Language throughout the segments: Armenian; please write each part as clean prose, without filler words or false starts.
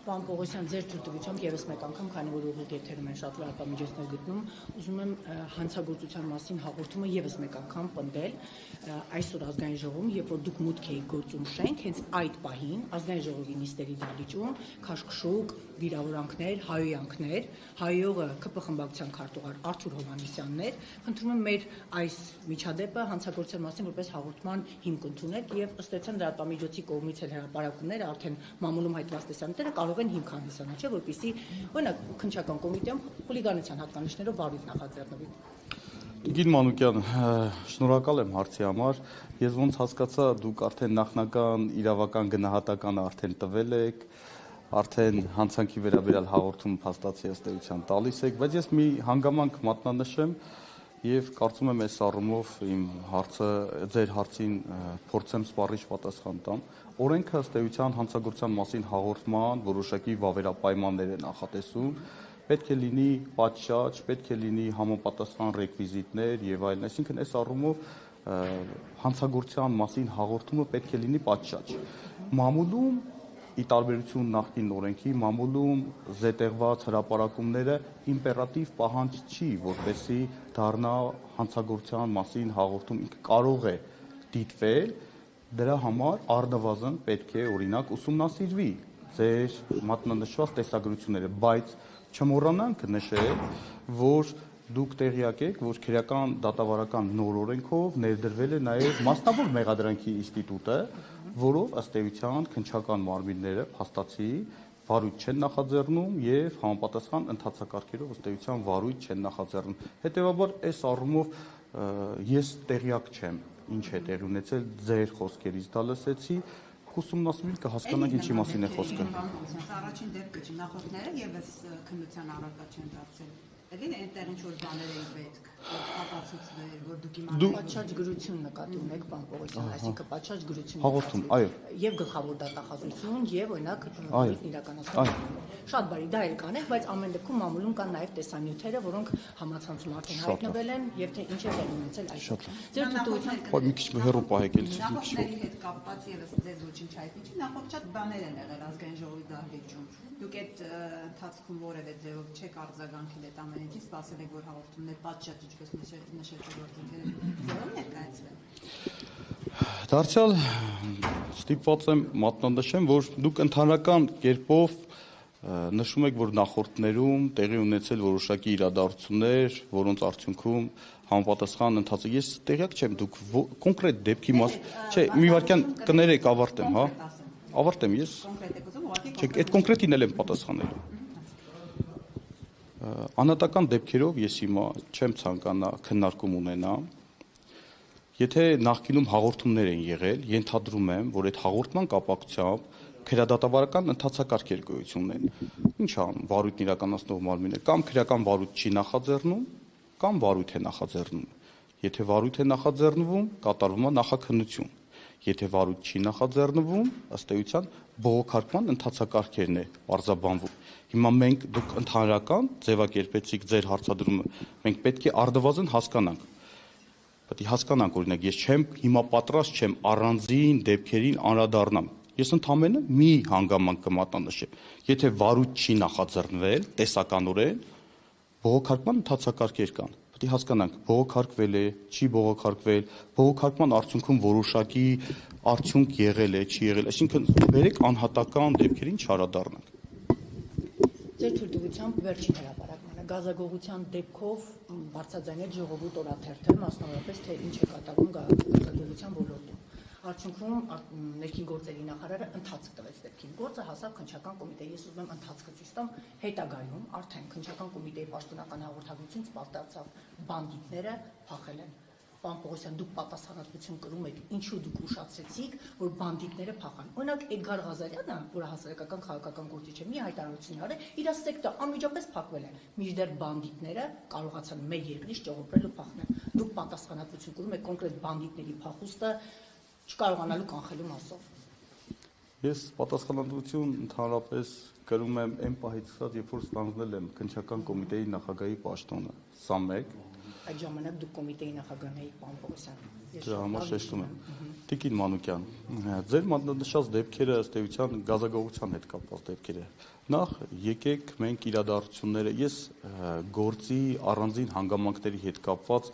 Պարոն Պողոսյան, ձեր թույլտվությամբ ևս մեկ անգամ, քանի որ ուղիղ եթերում են շատ լրատվամիջոցներ գտնում, ուզում եմ հանցագործության մասին հաղորդումը ևս մեկ անգամ պնդել այսօր ազգային ժողովում, երբ որ դուք մուտք էիք գործում շենք, հենց այդ պահին ազգային ժողովի նիստերի դահլիճում քաշքշուկ, վիրավորանքներ, հայոյանքներ, հայողը ԿՊ խմբակցության քարտուղար Արթուր Հովհաննիսյանն էր, խնդրում եմ մեր այս միջադեպը հանցագործության մասին որպես հաղորդման հիմք ընդունեք եւ ըստ էության լրատվամիջոցի կողմից էլ հրապարակումները արդեն մամուլում հայտնված տեսանյութերը կարող են հիմք հանդիսանալ, չէ՞, որպեսզի օրինակ քննչական կոմիտեում խուլիգանության հատկանիշներով վարույթ նախաձեռնվի։ Տիկին Մանուկյան, շնորհակալ եմ հարցի համար։ Ես ոնց հասկացա, դուք արդեն նախնական իրավական գնահատականը արդեն տվել եք, արդեն հանցանքի վերաբերյալ հաղորդում փաստացի ըստ էության տալիս եք, բայց ես մի հանգամանք մատնանշեմ եւ կարծում եմ այս առումով իմ հարցը ձեր հարցին փորձեմ սպառիչ պատասխան տամ։ Օրենքը ըստ էության հանցագործության մասին հաղորդման որոշակի վավերապայմաններ է նախատեսում, պետք է լինի պատշաճ, պետք է լինի համապատասխան ռեկվիզիտներ եւ այլն, այսինքն այս առումով հանցագործության մասին հաղորդումը պետք է լինի պատշաճ։ Մամուլում ի տարբերություն նախկին օրենքի մամուլում զետեղված հրապարակումները իմպերատիվ պահանջ չի, որպեսզի դառնա հանցագործության մասին հաղորդում, ինքը կարող է դիտվել, դրա համար առնվազն պետք է օրինակ ուսումնասիրվի ձեր մատնանշված տեսագրությունները, բայց չմոռանանք նշել, որ դուք տեղյակ եք, որ քրեական դատավարական նոր օրենքով ներդրվել է նաև մասնավոր մեղադրանքի ինստիտուտը, որով ըստ էության քննչական մարմինները փաստացի վարույթ չեն նախաձեռնում եւ համապատասխան ընթացակարգերով ըստ էության վարույթ չեն նախաձեռնում։ Հետևաբար այս առումով ես տեղյակ չեմ, ինչ է տեղի ունեցել ձեր խոսքերից, դա լսեցի, ուսումնասիրել կհասկանանք ինչի մասին է խոսքը։ Առաջին դեպքը չի, նախորդները եւս քննության առարկա չեն դարձել։ Էլի այնտեղ ինչ որ բաներ էին պետք, ապացուցվել, որ դուք իմանաք պատշաճ գրություն նկատի ունեք, պարոն Պողոսյան, այսինքն պատշաճ գրություն հաղորդում, այո, եւ գլխավոր դատախազություն եւ օրինակ իրականացում։ Շատ բարի, դա էլ կանենք, բայց ամեն դեպքում մամուլում կան նաեւ տեսանյութերը, որոնք համացանցում արդեն հայտնվել են եւ թե ինչ է տեղի ունեցել այսօր։ Ձեր թույլտվությամբ մի քիչ հեռու պահեք, էլի նախորդների հետ կապված եւս ձեզ ոչինչ հայտնի չի, նախորդ շատ բաներ են եղել ազգային ժողովի դահլիճում։ Դուք այդ ընթացքում որևէ ձևով չեք արձագանքել այդ ամեն ինչի, սպասել եք, որ հաղորդումներ պատշաճ ինչպես նշեցիք գործընկերները ձևով ներկայացվեն։ Դարձյալ ստիպված եմ մատնանշեմ, որ դուք ընդհանրական կերպով նշում եք, որ նախորդներում տեղի ունեցել որոշակի իրադարձություններ, որոնց արդյունքում համապատասխան ընթացը։ Ես տեղյակ չեմ, դուք կոնկրետ դեպքի չէ, մի վարքյան կներեք ավարտեմ, հա։ Ավարտեմ ես։ Չէ, այդ կոնկրետին էլ եմ պատասխանելու։ Անհատական դեպքերով ես հիմա չեմ ցանկանա քննարկում ունենամ։ Եթե նախկինում հաղորդումներ են եղել, ենթադրում եմ, որ այդ հաղորդման կապակցությամբ քրեադատավարական ընթացակարգեր գոյություն ունեն։ Ինչ անում վարույթն իրականացնող մարմինը կամ քրեական վարույթ չի նախաձեռնում, կամ վարույթ է նախաձեռնում։ Եթե վարույթ է նախաձեռնվում, կատարվում է նախաքննություն։ Եթե վարույթ չի նախաձեռնվում, ըստ էության բողոքարկման ընթացակարգերն է արձաբանվում։ Հիմա մենք դուք ընդհանրական ձևակերպեցիք ձեր հարցադրումը, մենք պետք է առնվազն հասկանանք։ Պետք է հասկանանք, օրինակ, ես չեմ հիմա պատրաստ չեմ առանձին դեպքերին անդրադառնամ։ Ես ընդամենը մի հանգամանք կմատնանշեմ։ Եթե վարույթ չի նախաձեռնվել տեսականորեն, բողոքարկման ընթացակարգեր կան։ Պետք է հասկանանք, բողոքարկվել է, չի բողոքարկվել, բողոքարկման արդյունքում որոշակի արդյունք եղել է, չի եղել, այսինքն բերեք անհատական դեպքերին չարադառնանք։ Ձեր թույլտվությամբ վերջին հրապարակմանը գազագողության դեպքով բարձրաձայնել ժողովուրդ օրաթերթը, մասնավորապես թե ինչ է կատարվում գազագողության ոլորտում։ Արդյունքում ներքին գործերի նախարարը ընթացք տվեց դեպքին։ Գործը հասավ քննչական կոմիտեի, ես ուզում եմ ընթացքը ցույց տամ, հետագայում արդեն քննչական կոմիտեի պաշտոնական հաղորդագրությունից պարտացավ բանդիտները փախել են։ Պարոն Պողոսյան, դուք պատասխանատվություն կրում եք, ինչու դուք ուշացրեցիք, որ բանդիտները փախան։ Օրինակ Էդգար Ղազարյանը, որը հասարակական քաղաքական գործիչ է, մի հայտարարություն արել, իր սեկտը անմիջապես փակվել է։ Մինչդեռ բանդիտները կարողացան մեր երկրից ճողոպրել ու փախնել։ Դուք պատասխանատվություն կրում եք կոնկրետ բանդիտների փախուստը չկարողանալու կանխելու մասով։ Ես պատասխանատվություն ընդհանրապես կրում եմ այն պահից սկսած, երբ որ ստանձնել եմ քննչական կոմիտեի նախագահի պաշտոնը։ Սա մեկ։ այդ ժամանակ դուք կոմիտեի նախագահն էիք, պարոն Պողոսյան։ Դրա համար շեշտում եմ։ Տիկին Մանուկյան, ձեր մատնանշած դեպքերը ըստ էության գազագողության հետ կապված դեպքեր է։ Նախ եկեք մենք իրադարձությունները, ես գործի առանձին հանգամանքների հետ կապված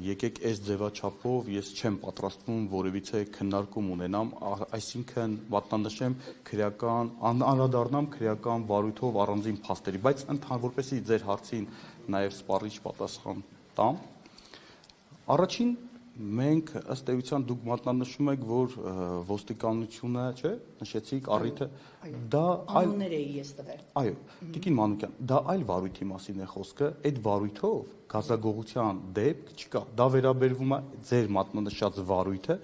եկեք այս ձևաչափով ես չեմ պատրաստվում որևիցե քննարկում ունենամ, այսինքն մատնանշեմ քրեական, անդրադառնամ քրեական վարույթով առանձին փաստերի, բայց որպեսզի ձեր հարցին նաև սպառիչ պատասխան տամ։ Առաջին մենք ըստ էության դուք մատնանշում եք, որ ոստիկանությունը, չէ, նշեցիք առիթը, դա անուններ էի ես տվել։ Այո, Տիկին Մանուկյան, դա այլ վարույթի մասին է խոսքը, այդ վարույթով գազագողության դեպք չկա։ Դա վերաբերվում է ձեր մատնանշած վարույթը,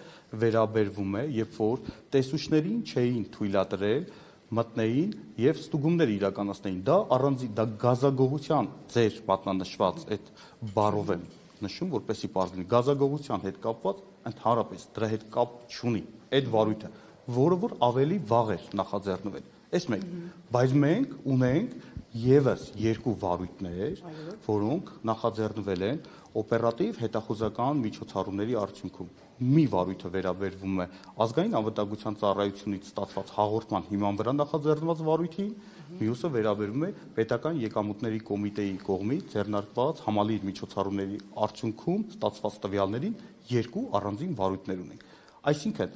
վերաբերվում է, երբ որ տեսուչներին չէին թույլատրել մտնեին եւ ստուգումներ իրականացնեին։ Դա առանձին, դա գազագողության ձեր մատնանշված այդ բառով եմ նշում, որպեսզի պարզվի գազագողության հետ կապված ընդհանրապես դրա հետ կապ չունի այդ վարույթը, որը որ ավելի վաղ էր նախաձեռնվել։ Այս մեկ, բայց մենք ունենք եւս երկու վարույթներ, որոնք նախաձեռնվել են օպերատիվ հետախուզական միջոցառումների արդյունքում։ Մի վարույթը վերաբերվում է ազգային անվտանգության ծառայությունից ստացված հաղորդման հիման վրա նախաձեռնված վարույթին, մյուսը վերաբերվում է պետական եկամուտների կոմիտեի կողմից ձեռնարկված համալիր միջոցառումների արդյունքում ստացված տվյալներին երկու առանձին վարույթներ ունենք։ Այսինքն,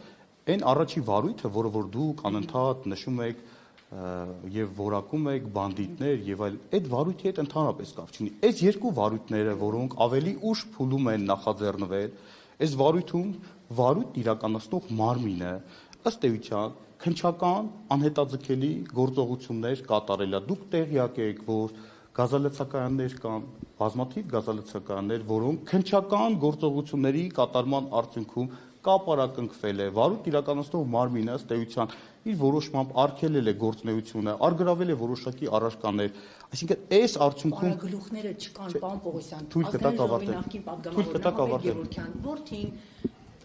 այն առաջի վարույթը, որը որ դուք անընդհատ նշում եք եւ որակում եք բանդիտներ եւ այլ, այդ վարույթի հետ ընդհանրապես կապ չունի։ Այս երկու վարույթները, որոնք ավելի ուշ փուլում են նախաձեռնվել, այս վարույթում վարույթ իրականացնող մարմինը ըստ էության քննչական անհետաձգելի գործողություններ կատարելա։ Դուք տեղյակ եք, որ գազալցակայաններ կան, բազմաթիվ գազալցակայաններ, որոնք քննչական գործողությունների կատարման արդյունքում կապարակնքվել է, վարույթ իրականացնող մարմինը ըստ էության իր որոշմամբ արգելել է գործունեությունը, արգրավել է որոշակի առարկաներ, այսինքն այս արդյունքում Գլուխները չկան, պարոն Պողոսյան, թույլ կտակ ավարտել։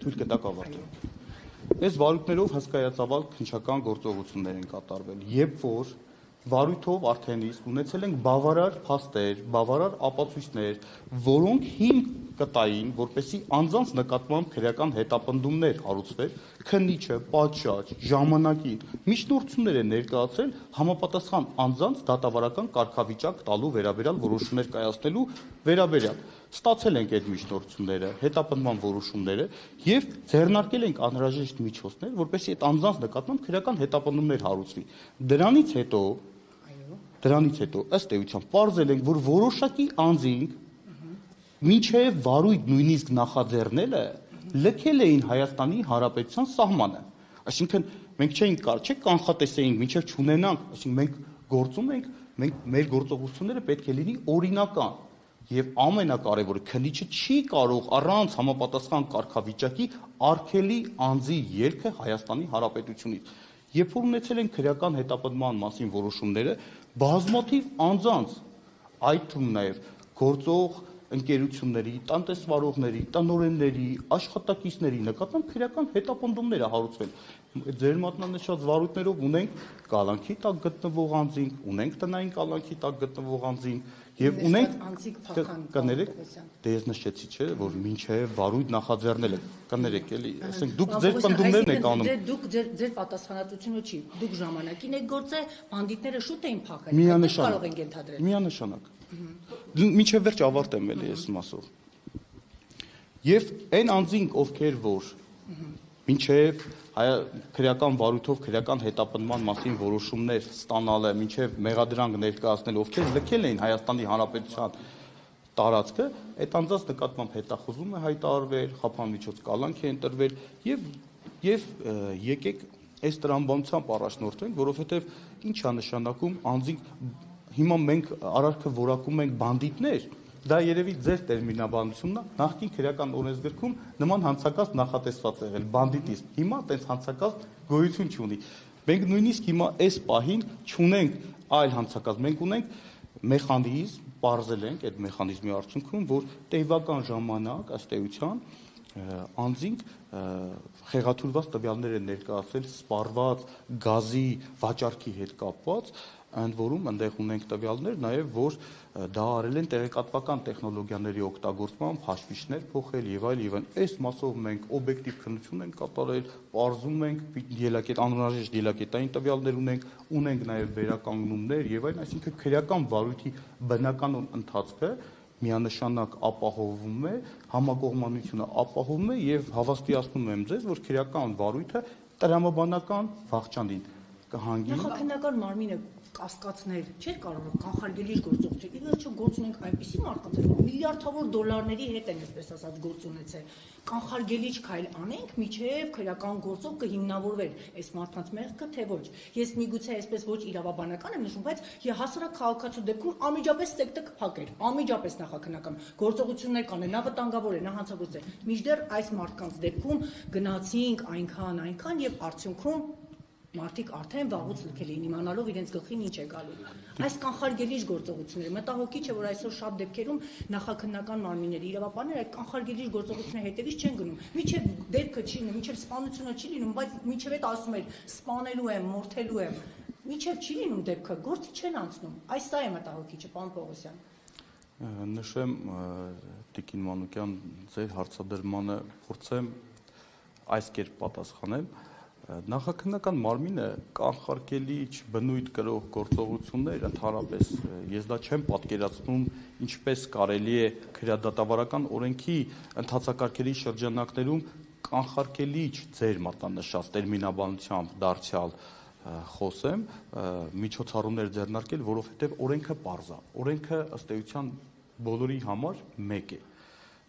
Թույլ կտակ ավարտել։ Այս վարույթներով հսկայածավալ քննչական գործողություններ են կատարվել, երբ որ վարույթով արդեն իսկ ունեցել ենք բավարար փաստեր, բավարար ապացույցներ, որոնք հիմք կտային, որպեսզի անձանց նկատմամբ քրեական հետապնդումներ հարուցվեր, քննիչը, պատշաճ, ժամանակին միջնորդություններ են ներկայացրել համապատասխան անձանց դատավարական կարգավիճակ տալու վերաբերյալ որոշումներ կայացնելու վերաբերյալ։ Ստացել ենք այդ միջնորդությունները, հետապնդման որոշումները եւ ձեռնարկել ենք անհրաժեշտ միջոցներ, որպեսզի այդ անձանց նկատմամբ քրեական հետապնդումներ հարուցվի։ Դրանից հետո ըստ էության պարզել ենք, որ որոշակի անձինք մինչև վարույթ նույնիսկ նախաձեռնելը լքել էին Հայաստանի Հանրապետության սահմանը։ Այսինքն մենք չէինք չէ կանխատեսեինք, մինչև չունենանք, այսինքն մենք գործում ենք, մեր գործողությունները պետք է լինի օրինական։ Եվ ամենակարևորը քննիչը չի կարող առանց համապատասխան կարգավիճակի արգելի անձի ելքը Հայաստանի Հանրապետությունից։ Երբ որ ունեցել են քրեական հետապնդման մասին որոշումները, բազմաթիվ անձանց, այդ թվում նաև գործող ընկերությունների, տնտեսվարողների, տնօրենների, աշխատակիցների նկատմամբ քրեական հետապնդումներ է հարուցվել։ Ձեր մատնանշած վարույթներով ունենք կալանքի տակ գտնվող անձինք, ունենք տնային կալանքի տակ գտնվող անձինք եւ ունենք կներեք, դե ես նշեցի, չէ, որ մինչեւ վարույթ նախաձեռնել եք, կներեք էլի, ասենք դուք ձեր պնդումներն եք անում։ Դուք ձեր պատասխանատվությունը չի, դուք ժամանակին եք գործել, բանդիտները շուտ էին փախել, այդպես կարող ենք ենթադրել։ Միանշանակ։ Մինչև վերջ ավարտեմ էլի այս մասով։ Եվ այն անձինք, ովքեր որ մինչև քրեական վարույթով քրեական հետապնդման մասին որոշումներ ստանալը, մինչև մեղադրանք ներկայացնել, ովքեր լքել էին Հայաստանի Հանրապետության տարածքը, այդ անձանց նկատմամբ հետախուզում է հայտարարվել, խափանմիջոց կալանք է ընտրվել եւ եկեք այս տրամաբանությամբ առաջնորդվենք, որովհետեւ ինչ է նշանակում անձինք հիմա մենք արարքը որակում ենք բանդիտներ, դա երևի ձեր տերմինաբանությունն է, նախկին քրեական օրենսգրքում նման հանցակազմ նախատեսված եղել բանդիտիզմ։ Հիմա այդպես հանցակազմ գոյություն չունի։ Մենք նույնիսկ հիմա այս պահին չունենք այլ հանցակազմ, մենք ունենք մեխանիզմ, պարզել ենք այդ մեխանիզմի արդյունքում, որ տևական ժամանակ ըստ էության անձինք խեղաթյուրված տվյալներ են ներկայացրել սպառված գազի վաճառքի հետ կապված, ընդ որում այնտեղ ունենք տվյալներ նաև, որ դա արել են տեղեկատվական տեխնոլոգիաների օգտագործմամբ հաշվիչներ փոխել եւ այլն։ Այս մասով մենք օբյեկտիվ քննություն ենք կատարել, պարզում ենք անհրաժեշտ ելակետային տվյալներ ունենք նաև վերականգնումներ եւ այլն, այսինքն քրեական վարույթի բնական ընթացքը միանշանակ ապահովում է, համակողմանությունը ապահովում է եւ հավաստիացնում եմ ձեզ, որ քրեական վարույթը տրամաբանական վախճանին կհանգի։ Նախաքննական մարմինը կասկածներ չէր կարող կանխարգելիչ գործողություն։ Ի վերջո գործ ունենք այնպիսի մարդկանց, որ միլիարդավոր դոլարների հետ են, այսպես ասած, գործ ունեցել։ Կանխարգելիչ քայլ անենք, միջև քրեական գործով կհիմնավորվեր այս մարդկանց մեղքը, թե ոչ։ Ես միգուցե այսպես ոչ իրավաբանական եմ նշում, բայց հասարակ քաղաքացու դեպքում անմիջապես սեկտը կփակեր, անմիջապես նախաքննական գործողություններ կանեն, նա վտանգավոր է, նա հանցագործ է։ Մինչդեռ այս մարդկանց դեպքում գնացինք այնքան եւ արդյունքում մարդիկ արդեն վաղուց լքել էին իմանալով իրենց գլխին ինչ է գալու։ Այս կանխարգելիչ գործողությունները մտահոգիչ է, որ այսօր շատ դեպքերում նախաքննական մարմինների իրավաբանները այդ կանխարգելիչ գործողությունների հետևից չեն գնում։ Միջև դեպքը չի լինում, միջև սպանությունը չի լինում, բայց միջև այդ ասում էր սպանելու եմ, մորթելու եմ։ Միջև չի լինում դեպքը, գործի չեն անցնում։ Այս սա է մտահոգիչը, պարոն Պողոսյան։ Նշեմ Տիկին Մանուկյան, ձեր հարցադրմանը փորձեմ այս կերպ պատասխանել։ Նախաքննական մարմինը կանխարգելիչ բնույթ կրող գործողություններ ընդհանրապես ես դա չեմ պատկերացնում ինչպես կարելի է քրեադատավարական օրենքի ընդհանցակարգերի շրջանակներում կանխարգելիչ ձեր մատնանշած տերմինաբանությամբ դարձյալ խոսեմ միջոցառումներ ձեռնարկել, որովհետև օրենքը պարզ է, օրենքը ըստ էության բոլորի համար մեկ է,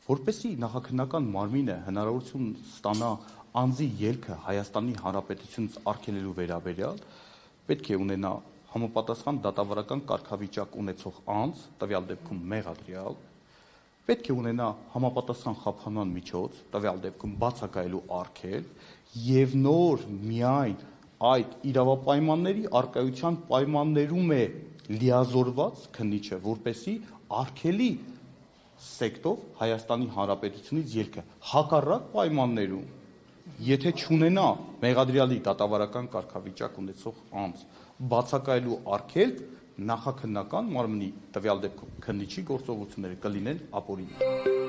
որպեսզի նախաքննական մարմինը հնարավորություն ստանա անձի ելքը Հայաստանի Հանրապետությունից արգելելու վերաբերյալ պետք է ունենա համապատասխան դատավարական կարգավիճակ ունեցող անձ, տվյալ դեպքում մեղադրյալ, պետք է ունենա համապատասխան խափանման միջոց, տվյալ դեպքում բացակայելու արգելք եւ նոր միայն այդ իրավապայմանների արկայության պայմաններում է լիազորված քննիչը, որպեսզի արգելի սեկտով Հայաստանի Հանրապետությունից ելքը հակառակ պայմաններում եթե չունենա մեղադրյալի դատավարական կարգավիճակ ունեցող անձ բացակայելու արգելք նախաքննական մարմնի տվյալ դեպքում քննիչի գործողությունները կլինեն ապօրինի։